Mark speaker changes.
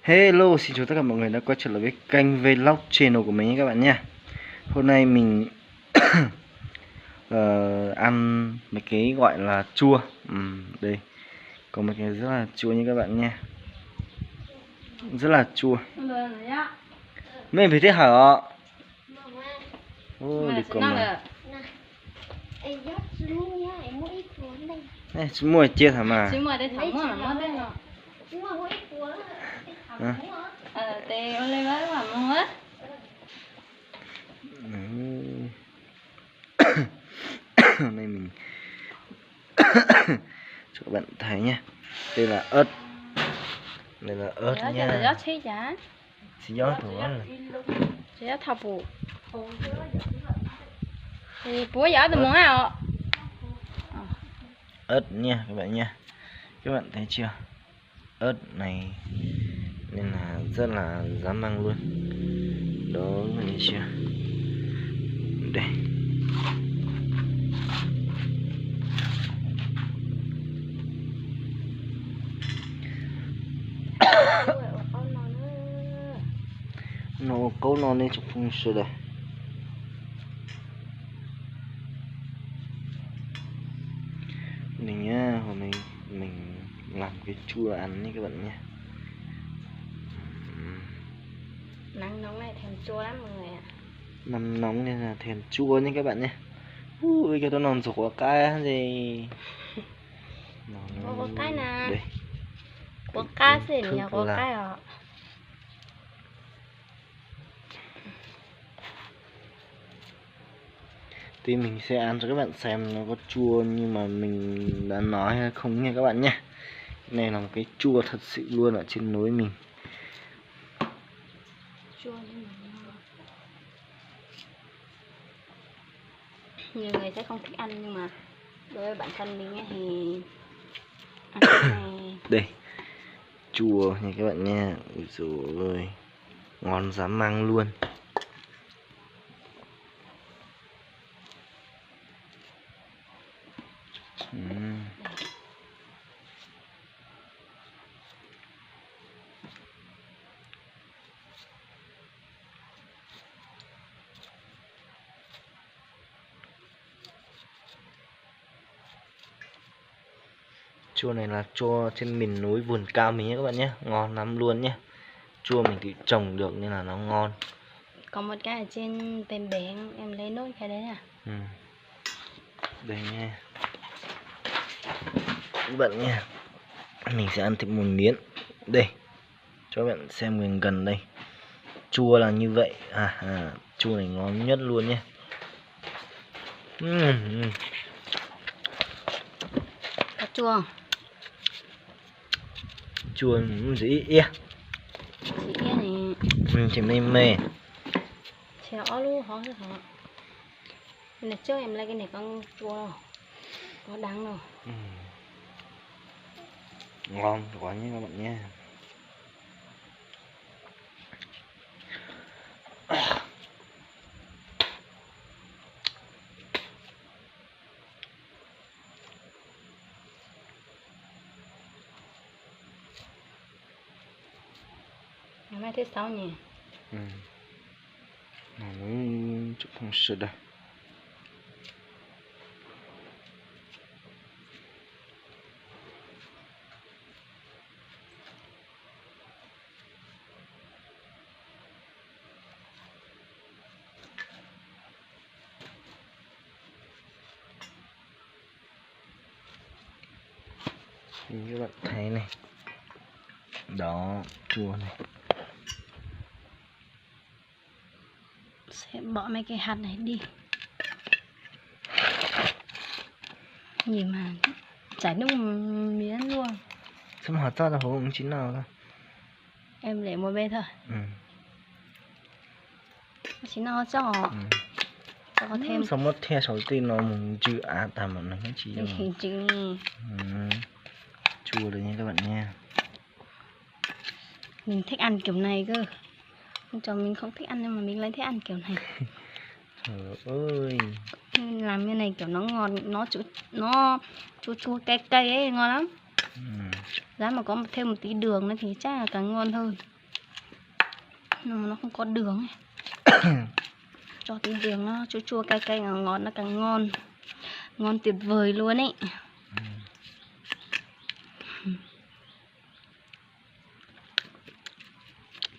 Speaker 1: Hello, xin chào tất cả mọi người đã quay trở lại với kênh Vlog channel của mình nhé các bạn nha. Hôm nay mình ăn mấy cái gọi là chua. Đây, có mấy cái rất là chua như các bạn nha. Rất là chua. Mình phải thế hả? Ô, đi cùng mà. Này, chúng mua chia thả mà.
Speaker 2: Tê lên với mà mua hết.
Speaker 1: Hôm nay mình cho các bạn thấy nha. Đây là ớt. Đây là ớt nha.
Speaker 2: Gió chế giá.
Speaker 1: Gió thổi rồi.
Speaker 2: Gió thao bù. Thì búa gió từ món nào?
Speaker 1: Ớt nha các bạn nha. Các bạn thấy chưa? Ớt này nên là rất là dám mang luôn. Đó, thấy chưa? Đây. Nó câu nó nên chụp phun sữa đây. Này nhá, hôm nay mình làm cái chua ăn nha các bạn nha.
Speaker 2: Nắng nóng này thèm chua lắm mọi người ạ.
Speaker 1: Nắng nóng nên là thèm chua nha các bạn nha. Ui cái đó ngon rục của cái gì.
Speaker 2: Có cái nè.
Speaker 1: Đây.
Speaker 2: Có cái gì nhỉ? Có cái ạ.
Speaker 1: Thì mình sẽ ăn cho các bạn xem nó có chua nhưng mà mình đã nói hay không nha các bạn nhé. Này là một cái chua thật sự luôn ở trên núi mình.
Speaker 2: Chua nhưng mà nhiều người sẽ không thích ăn nhưng mà đối với bản thân mình ấy thì ăn cái này.
Speaker 1: Đây, chua nha các bạn nha. Ui dồi ơi, ngon dám mang luôn. Chua này là chua trên miền núi vườn cao mình nhé các bạn nhé, ngon lắm luôn nhé. Chua mình thì trồng được nên là nó ngon.
Speaker 2: Có một cái ở trên bên bể em lấy nốt cái đấy à.
Speaker 1: Đây nha các bạn nha, mình sẽ ăn thêm một miếng. Đây cho các bạn xem gần gần đây. Chua là như vậy. Chua này ngon nhất luôn nhé.
Speaker 2: Có chua không?
Speaker 1: Chua dĩ ia.
Speaker 2: Chị kia này.
Speaker 1: Mình chỉ mê.
Speaker 2: Chị nó luôn hó rồi hả? Lần trước em lấy cái này con chua đâu. Có đắng đâu.
Speaker 1: Ngon quá nhé các bạn nha.
Speaker 2: Ngày mai thứ sáu nhỉ?
Speaker 1: Nó chụp không sửa đây. Như các bạn thấy này. Đó, chua này.
Speaker 2: Sẽ bỏ mấy cái hạt này đi. Nhìn mà chảy nước miếng luôn.
Speaker 1: Sao mà cho là hổ cũng chín nào đâu.
Speaker 2: Em để một bên thôi. Chín nào cho có thêm.
Speaker 1: Sao mất theo số tin nó muốn chữ tầm mà nó hết chỉ đâu.
Speaker 2: Hình chữ
Speaker 1: Chua đấy nha các bạn nha.
Speaker 2: Mình thích ăn kiểu này cơ. Không cho mình không thích ăn nhưng mà mình lại thích ăn kiểu này.
Speaker 1: Trời ơi.
Speaker 2: Làm như này kiểu nó ngọt, nó chua chua cay cay ấy, ngon lắm. Giá mà có thêm một tí đường nữa thì chắc là càng ngon hơn. Nhưng mà nó không có đường ấy. Cho tí đường nó chua chua cay cay ngọt ngọt nó càng ngon. Ngon tuyệt vời luôn ấy.